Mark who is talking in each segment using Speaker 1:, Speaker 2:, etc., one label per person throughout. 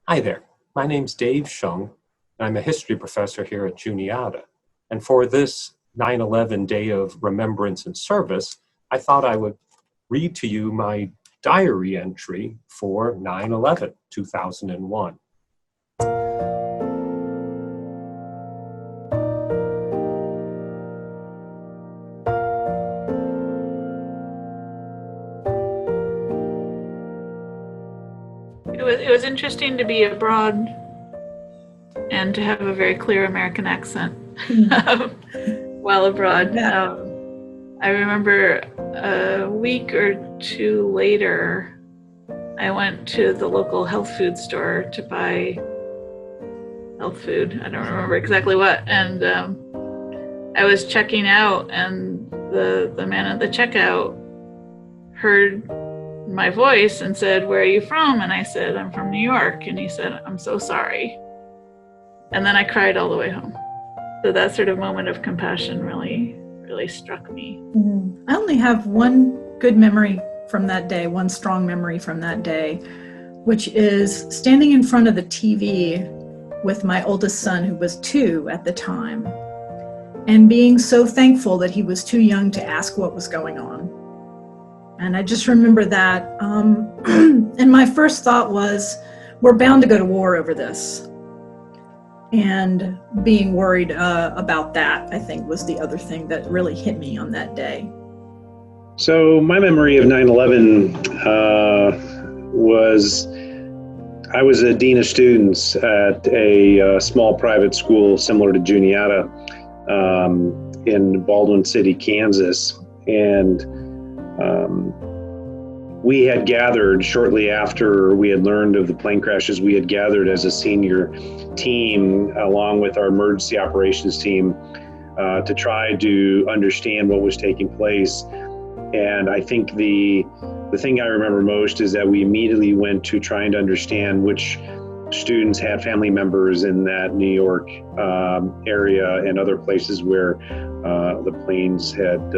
Speaker 1: Hi there, my name's Dave Shung, and I'm a history professor here at Juniata. And for this 9/11 Day of Remembrance and Service, I thought I would read to you my diary entry for 9/11, 2001.
Speaker 2: It was interesting to be abroad and to have a very clear American accent while abroad.
Speaker 3: Yeah.
Speaker 2: I remember a week or two later, I went to the local health food store to buy health food. I don't remember exactly what. And I was checking out, and the man at the checkout heard my voice and said, "Where are you from?" And I said, "I'm from New York." And he said, "I'm so sorry." And then I cried all the way home. So that sort of moment of compassion really struck me.
Speaker 3: I only have one good memory from that day, one strong memory from that day, which is standing in front of the TV with my oldest son, who was 2 at the time, and being so thankful that he was too young to ask what was going on. And I just remember that. And my first thought was, we're bound to go to war over this. And being worried about that, I think, was the other thing that really hit me on that day.
Speaker 4: So my memory of 9/11 was I was a dean of students at a small private school similar to Juniata in Baldwin City, Kansas. And we had gathered shortly after we had learned of the plane crashes. We had gathered as a senior team along with our emergency operations team to try to understand what was taking place. And I think the thing I remember most is that we immediately went to trying to understand which students had family members in that New York area and other places where the planes had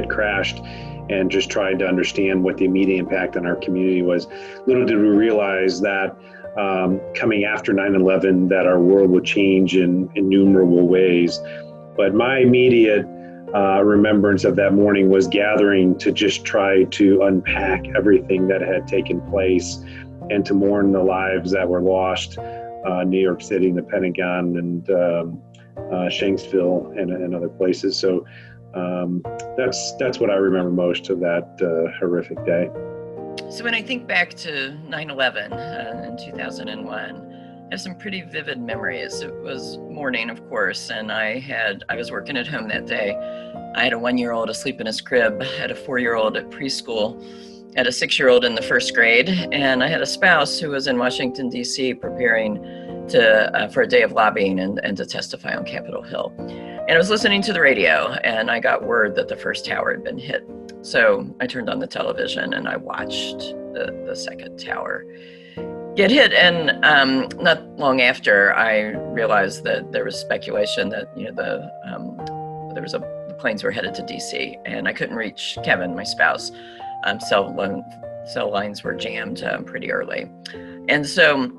Speaker 4: crashed, and just tried to understand what the immediate impact on our community was. Little did we realize that coming after 9/11, that our world would change in innumerable ways. But my immediate remembrance of that morning was gathering to just try to unpack everything that had taken place and to mourn the lives that were lost, New York City, the Pentagon, and Shanksville, and other places. So that's what I remember most of that horrific day.
Speaker 5: So when I think back to 9/11 in 2001, I have some pretty vivid memories. It was morning, of course, and I was working at home that day. I had a 1-year-old asleep in his crib, had a 4-year-old at preschool, had a 6-year-old in the first grade, and I had a spouse who was in Washington, D.C. preparing for a day of lobbying and to testify on Capitol Hill. And I was listening to the radio, and I got word that the first tower had been hit. So I turned on the television and I watched the second tower get hit. And not long after, I realized that there was speculation that the planes were headed to DC, and I couldn't reach Kevin, my spouse. Cell lines were jammed pretty early, and so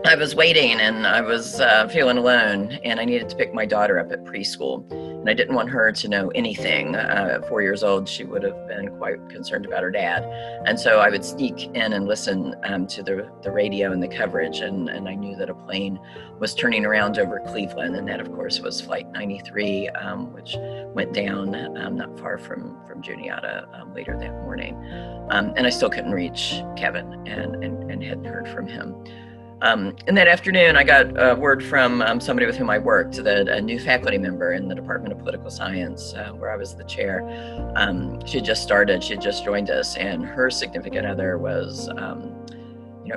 Speaker 5: I was waiting, and I was feeling alone, and I needed to pick my daughter up at preschool, and I didn't want her to know anything. At 4 years old, she would have been quite concerned about her dad, and so I would sneak in and listen to the radio and the coverage, and I knew that a plane was turning around over Cleveland, and that, of course, was Flight 93, which went down not far from Juniata later that morning, and I still couldn't reach Kevin, and hadn't heard from him. And that afternoon, I got word from somebody with whom I worked, that a new faculty member in the Department of Political Science, where I was the chair, she had just joined us, and her significant other was,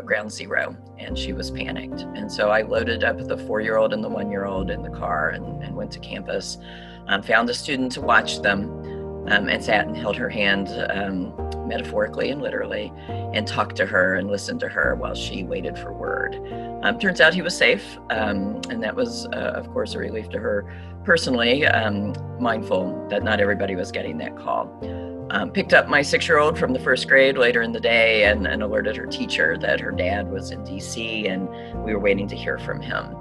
Speaker 5: ground zero, and she was panicked. And so I loaded up the 4-year-old and the 1-year-old in the car and went to campus, found a student to watch them, and sat and held her hand, metaphorically and literally, and talked to her and listened to her while she waited for word. Turns out he was safe, and that was, of course, a relief to her personally, mindful that not everybody was getting that call. picked up my 6-year-old from the first grade later in the day and alerted her teacher that her dad was in DC and we were waiting to hear from him.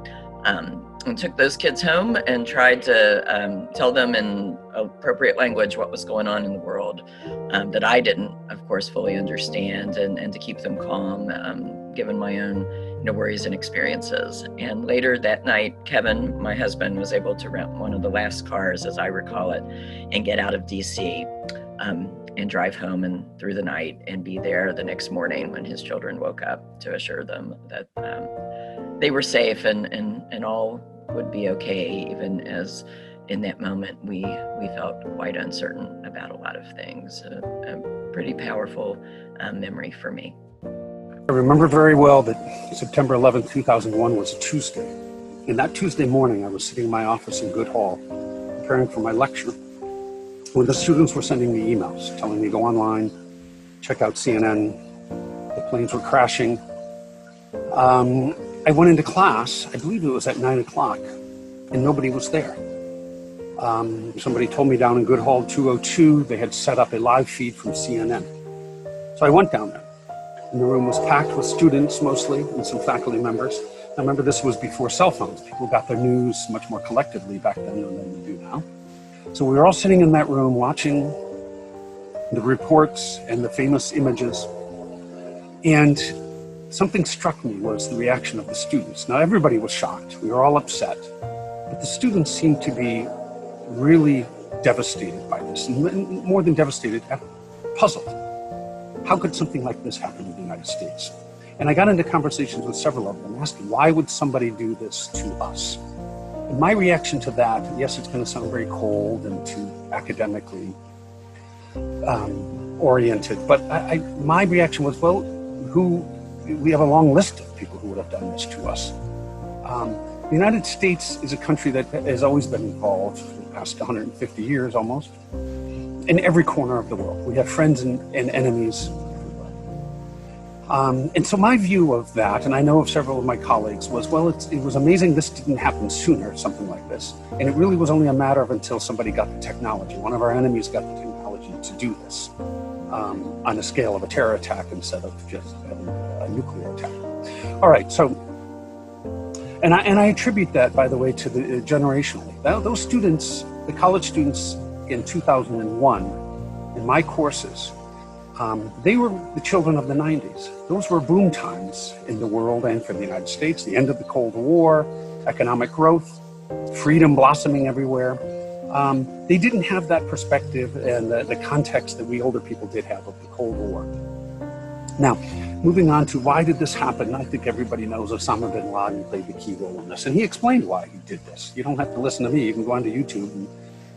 Speaker 5: And took those kids home and tried to tell them in appropriate language what was going on in the world that I didn't, of course, fully understand, and to keep them calm, given my own worries and experiences. And later that night, Kevin, my husband, was able to rent one of the last cars, as I recall it, and get out of DC and drive home and through the night and be there the next morning when his children woke up to assure them that they were safe and all would be okay, even as in that moment we felt quite uncertain about a lot of things. A pretty powerful memory for me.
Speaker 6: I remember very well that September 11th, 2001 was a Tuesday. And that Tuesday morning, I was sitting in my office in Good Hall, preparing for my lecture, when the students were sending me emails, telling me go online, check out CNN, the planes were crashing. I went into class, I believe it was at 9 o'clock, and nobody was there. Somebody told me down in Good Hall 202, they had set up a live feed from CNN. So I went down there. And the room was packed with students mostly and some faculty members. I remember this was before cell phones. People got their news much more collectively back then than they do now. So we were all sitting in that room watching the reports and the famous images. And something struck me was the reaction of the students. Now everybody was shocked. We were all upset. But the students seemed to be really devastated by this. And more than devastated, puzzled. How could something like this happen in the United States? And I got into conversations with several of them, asking, why would somebody do this to us? And my reaction to that, yes, it's going to sound very cold and too academically oriented, but my reaction was, well, we have a long list of people who would have done this to us. The United States is a country that has always been involved for the past 150 years almost, in every corner of the world. We have friends and enemies. And so my view of that, and I know of several of my colleagues, was, well, it was amazing this didn't happen sooner, something like this. And it really was only a matter of until somebody got the technology. One of our enemies got the technology to do this on a scale of a terror attack instead of just a nuclear attack. All right, so, and I attribute that, by the way, to the generationally. Those students, the college students, in 2001, in my courses, they were the children of the 90s. Those were boom times in the world and for the United States, the end of the Cold War, economic growth, freedom blossoming everywhere. They didn't have that perspective and the context that we older people did have of the Cold War. Now, moving on to why did this happen? I think everybody knows Osama bin Laden played the key role in this, and he explained why he did this. You don't have to listen to me, you can go onto YouTube and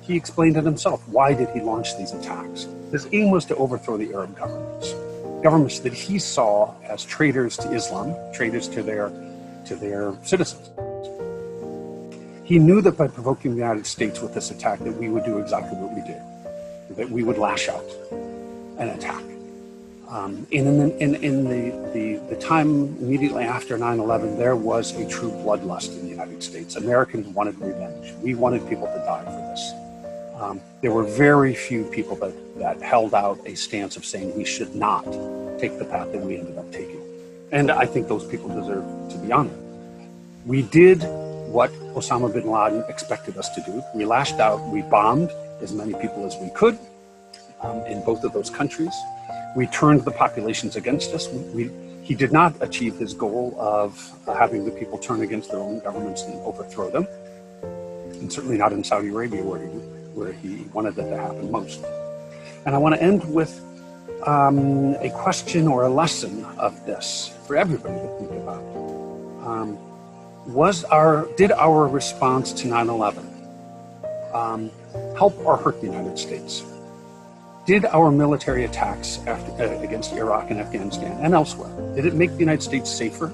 Speaker 6: he explained it himself. Why did he launch these attacks? His aim was to overthrow the Arab governments that he saw as traitors to Islam, traitors to their citizens. He knew that by provoking the United States with this attack that we would do exactly what we did, that we would lash out and attack. And in the time immediately after 9/11, there was a true bloodlust in the United States. Americans wanted revenge. We wanted people to die for this. There were very few people that held out a stance of saying we should not take the path that we ended up taking. And I think those people deserve to be honored. We did what Osama bin Laden expected us to do. We lashed out, we bombed as many people as we could in both of those countries. We turned the populations against us. He did not achieve his goal of having the people turn against their own governments and overthrow them. And certainly not in Saudi Arabia, where he wanted that to happen most. And I want to end with a question or a lesson of this for everybody to think about. Did our response to 9/11 help or hurt the United States? Did our military attacks against Iraq and Afghanistan and elsewhere, did it make the United States safer?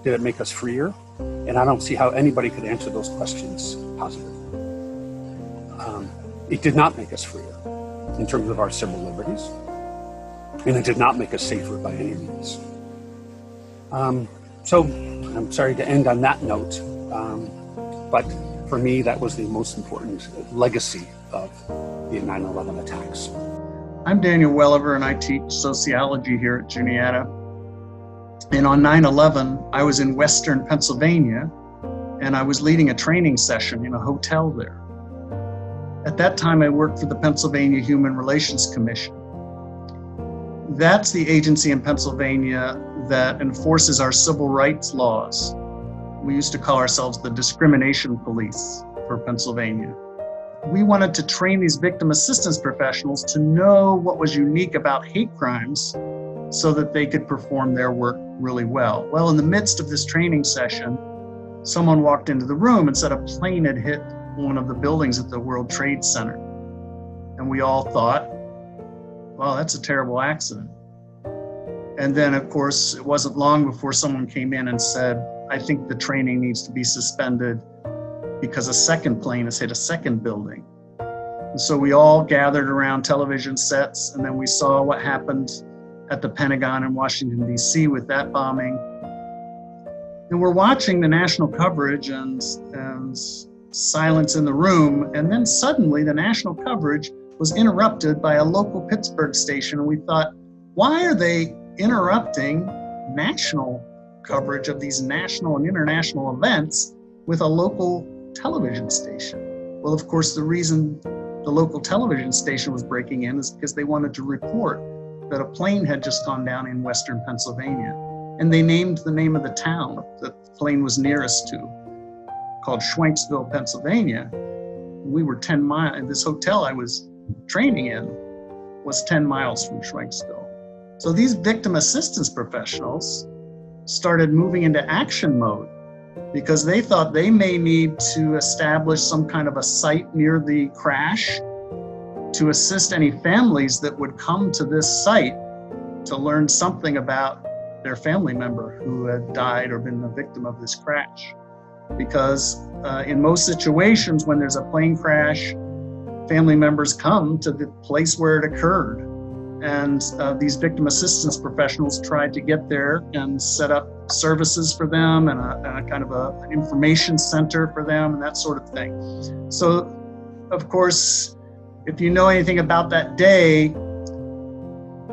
Speaker 6: Did it make us freer? And I don't see how anybody could answer those questions positively. It did not make us freer in terms of our civil liberties, and it did not make us safer by any means. So I'm sorry to end on that note, but for me, that was the most important legacy of the 9/11 attacks.
Speaker 7: I'm Daniel Welliver, and I teach sociology here at Juniata. And on 9/11, I was in Western Pennsylvania, and I was leading a training session in a hotel there. At that time, I worked for the Pennsylvania Human Relations Commission. That's the agency in Pennsylvania that enforces our civil rights laws. We used to call ourselves the discrimination police for Pennsylvania. We wanted to train these victim assistance professionals to know what was unique about hate crimes so that they could perform their work really well. Well, in the midst of this training session, someone walked into the room and said a plane had hit one of the buildings at the World Trade Center. And we all thought, well, that's a terrible accident. And then, of course, it wasn't long before someone came in and said, I think the training needs to be suspended because a second plane has hit a second building. And so we all gathered around television sets, and then we saw what happened at the Pentagon in Washington, D.C. with that bombing. And we're watching the national coverage and silence in the room, and then suddenly the national coverage was interrupted by a local Pittsburgh station, and we thought, why are they interrupting national coverage of these national and international events with a local television station? Well, of course, the reason the local television station was breaking in is because they wanted to report that a plane had just gone down in Western Pennsylvania. And they named the name of the town that the plane was nearest to, called Schwenksville, Pennsylvania. We were 10 miles, and this hotel I was training in was 10 miles from Schwenksville. So these victim assistance professionals started moving into action mode because they thought they may need to establish some kind of a site near the crash to assist any families that would come to this site to learn something about their family member who had died or been the victim of this crash. Because in most situations when there's a plane crash, family members come to the place where it occurred. And these victim assistance professionals tried to get there and set up services for them and a kind of an information center for them and that sort of thing. So, of course, if you know anything about that day,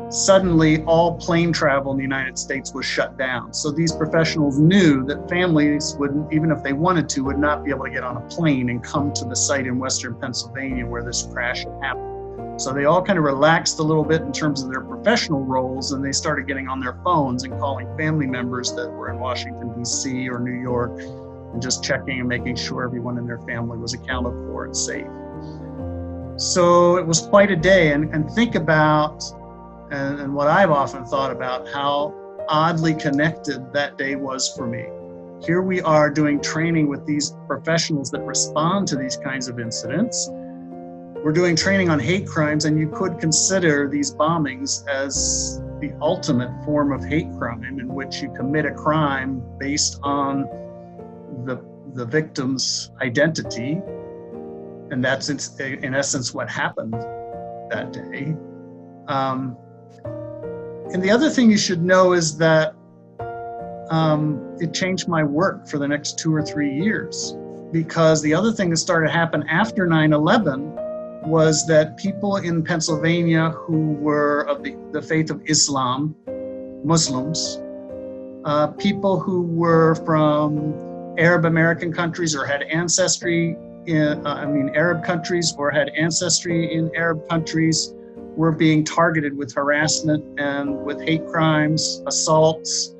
Speaker 7: suddenly all plane travel in the United States was shut down. So these professionals knew that families wouldn't, even if they wanted to, would not be able to get on a plane and come to the site in Western Pennsylvania where this crash had happened. So they all kind of relaxed a little bit in terms of their professional roles, and they started getting on their phones and calling family members that were in Washington, D.C. or New York, and just checking and making sure everyone in their family was accounted for and safe. So it was quite a day, and think about, and what I've often thought about, how oddly connected that day was for me. Here we are doing training with these professionals that respond to these kinds of incidents. We're doing training on hate crimes, and you could consider these bombings as the ultimate form of hate crime, in which you commit a crime based on the victim's identity. And that's in essence what happened that day. And the other thing you should know is that it changed my work for the next 2 or 3 years, because the other thing that started to happen after 9/11 was that people in Pennsylvania who were of the faith of Islam, Muslims, people who were from Arab American countries or had ancestry in, Arab countries or had ancestry in Arab countries, were being targeted with harassment and with hate crimes, assaults.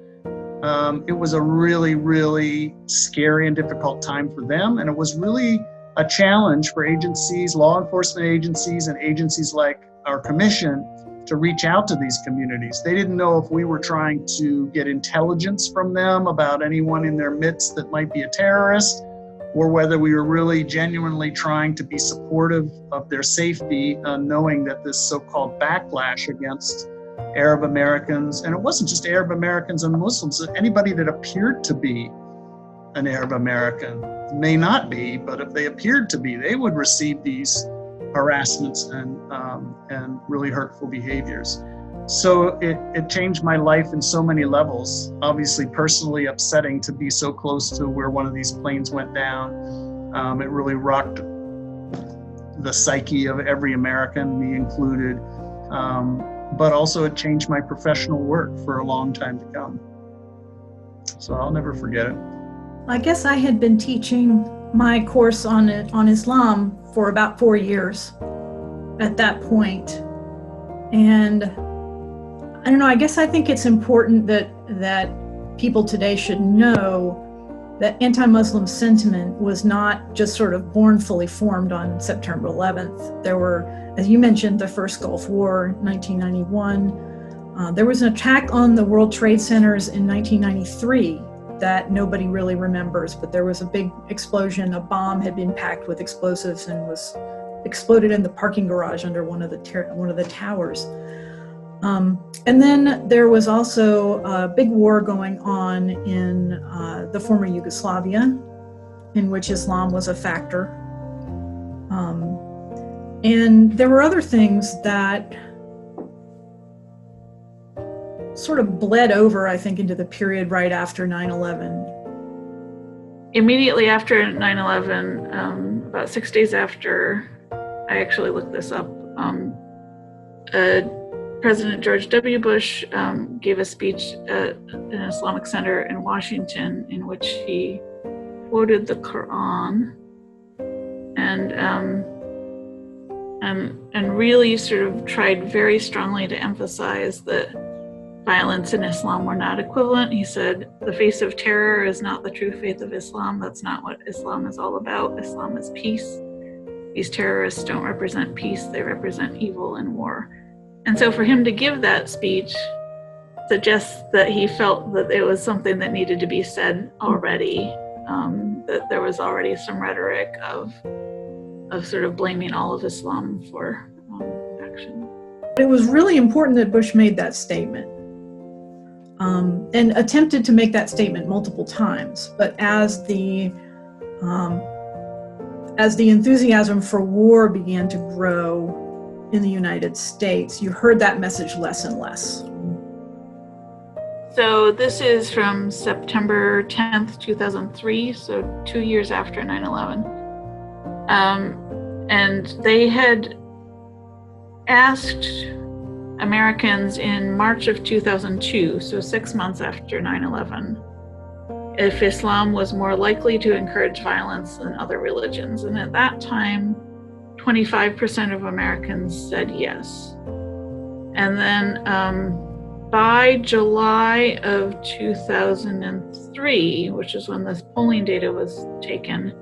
Speaker 7: It was a really, really scary and difficult time for them. And it was really a challenge for agencies, law enforcement agencies, and agencies like our commission to reach out to these communities. They didn't know if we were trying to get intelligence from them about anyone in their midst that might be a terrorist, or whether we were really genuinely trying to be supportive of their safety, knowing that this so-called backlash against Arab Americans, and it wasn't just Arab Americans and Muslims, anybody that appeared to be an Arab American, may not be, but if they appeared to be, they would receive these harassments and really hurtful behaviors. So it changed my life in so many levels. Obviously, personally upsetting to be so close to where one of these planes went down. It really rocked the psyche of every American, me included. but also it changed my professional work for a long time to come. So I'll never forget it.
Speaker 3: I guess I had been teaching my course on Islam for about 4 years at that point. And I don't know, I guess I think it's important that people today should know that anti-Muslim sentiment was not just sort of born fully formed on September 11th. There were, as you mentioned, the first Gulf War, 1991. There was an attack on the World Trade Centers in 1993 that nobody really remembers, but there was a big explosion. A bomb had been packed with explosives and was exploded in the parking garage under one of the towers. And then there was also a big war going on in the former Yugoslavia, in which Islam was a factor. And there were other things that sort of bled over, I think, into the period right after 9/11.
Speaker 2: Immediately after 9/11, about 6 days after, I actually looked this up, President George W. Bush gave a speech at an Islamic center in Washington in which he quoted the Quran and really sort of tried very strongly to emphasize that violence and Islam were not equivalent. He said, the face of terror is not the true faith of Islam. That's not what Islam is all about. Islam is peace. These terrorists don't represent peace. They represent evil and war. And so for him to give that speech suggests that he felt that it was something that needed to be said already, that there was already some rhetoric of sort of blaming all of Islam for action.
Speaker 3: It was really important that Bush made that statement and attempted to make that statement multiple times. But as the enthusiasm for war began to grow in the United States, you heard that message less and less.
Speaker 2: So this is from September 10th, 2003, so 2 years after 9/11. And they had asked Americans in March of 2002, so 6 months after 9/11, if Islam was more likely to encourage violence than other religions. And at that time, 25% of Americans said yes. And then by July of 2003, which is when this polling data was taken,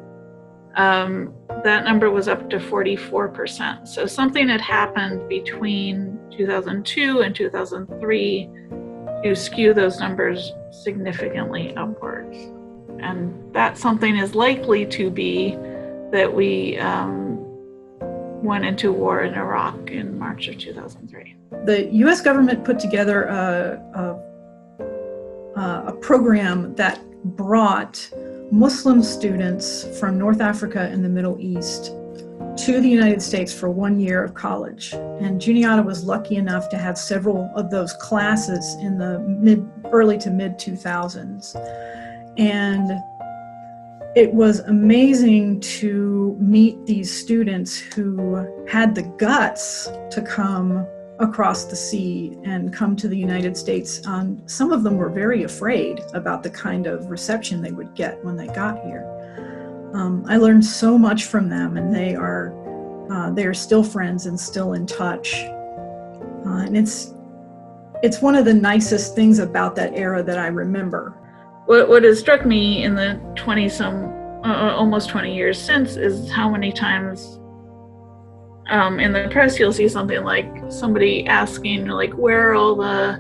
Speaker 2: that number was up to 44%. So something had happened between 2002 and 2003 to skew those numbers significantly upwards. And that something is likely to be that we went into war in Iraq in March of 2003.
Speaker 3: The U.S. government put together a program that brought Muslim students from North Africa and the Middle East to the United States for 1 year of college. And Juniata was lucky enough to have several of those classes in the early to mid 2000s. And it was amazing to meet these students who had the guts to come across the sea and come to the United States. Some of them were very afraid about the kind of reception they would get when they got here. I learned so much from them, and they are still friends and still in touch. And it's one of the nicest things about that era that I remember.
Speaker 2: What has struck me in the almost 20 years since is how many times in the press you'll see something like somebody asking, like, where are all the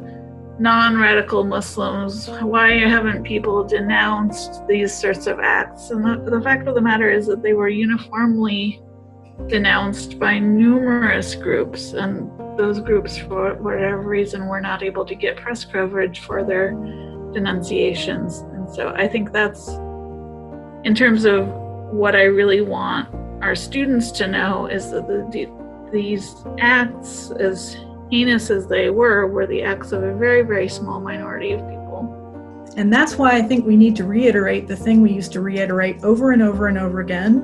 Speaker 2: non-radical Muslims? Why haven't people denounced these sorts of acts? And the fact of the matter is that they were uniformly denounced by numerous groups, and those groups, for whatever reason, were not able to get press coverage for their denunciations. And so I think that's, in terms of what I really want our students to know, is that these acts, as heinous as they were the acts of a very, very small minority of people.
Speaker 3: And that's why I think we need to reiterate the thing we used to reiterate over and over and over again.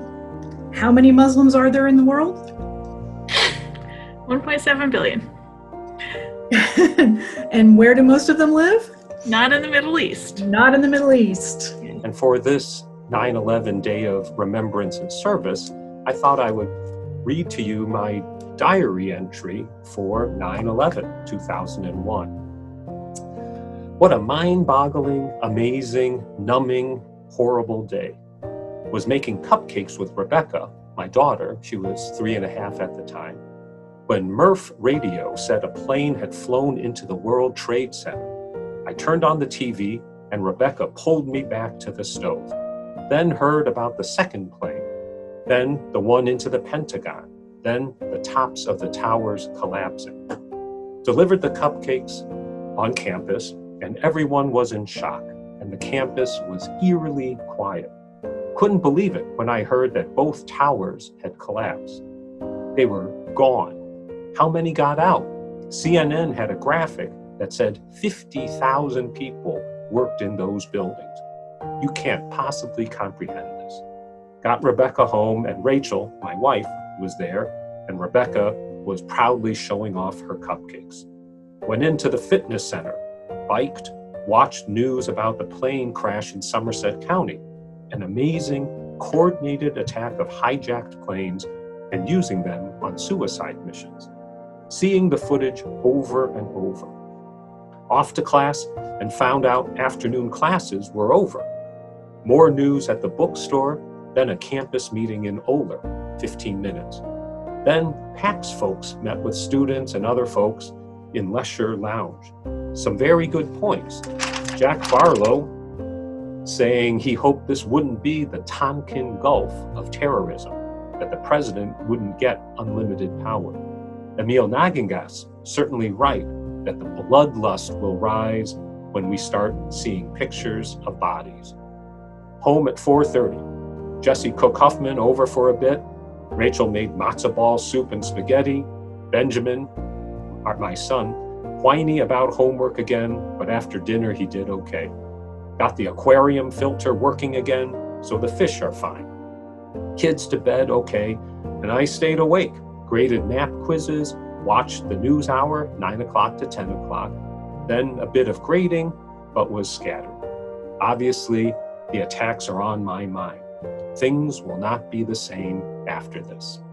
Speaker 3: How many Muslims are there in the world?
Speaker 2: 1.7 billion.
Speaker 3: And where do most of them live?
Speaker 2: Not in the Middle East.
Speaker 3: Not in the Middle East.
Speaker 1: And for this 9/11 day of remembrance and service, I thought I would read to you my diary entry for 9/11, 2001. What a mind-boggling, amazing, numbing, horrible day. Was making cupcakes with Rebecca, my daughter. She was 3.5 at the time, when Murph radio said a plane had flown into the World Trade Center. I turned on the TV and Rebecca pulled me back to the stove. Then heard about the second plane, then the one into the Pentagon, then the tops of the towers collapsing. Delivered the cupcakes on campus, and everyone was in shock, and the campus was eerily quiet. Couldn't believe it when I heard that both towers had collapsed. They were gone. How many got out? CNN had a graphic that said 50,000 people worked in those buildings. You can't possibly comprehend this. Got Rebecca home, and Rachel, my wife, was there, and Rebecca was proudly showing off her cupcakes. Went into the fitness center, biked, watched news about the plane crash in Somerset County, an amazing, coordinated attack of hijacked planes and using them on suicide missions. Seeing the footage over and over. Off to class and found out afternoon classes were over. More news at the bookstore, then a campus meeting in Oler, 15 minutes. Then PAX folks met with students and other folks in Leisure Lounge. Some very good points. Jack Barlow saying he hoped this wouldn't be the Tonkin Gulf of terrorism, that the president wouldn't get unlimited power. Emil Nagingas certainly right that the bloodlust will rise when we start seeing pictures of bodies. Home at 4:30. Jesse Cook-Huffman over for a bit. Rachel made matzo ball soup and spaghetti. Benjamin, my son, whiny about homework again, but after dinner he did okay. Got the aquarium filter working again, so the fish are fine. Kids to bed okay, and I stayed awake, graded nap quizzes, watched the news hour, 9 o'clock to 10 o'clock, then a bit of grading, but was scattered. Obviously, the attacks are on my mind. Things will not be the same after this.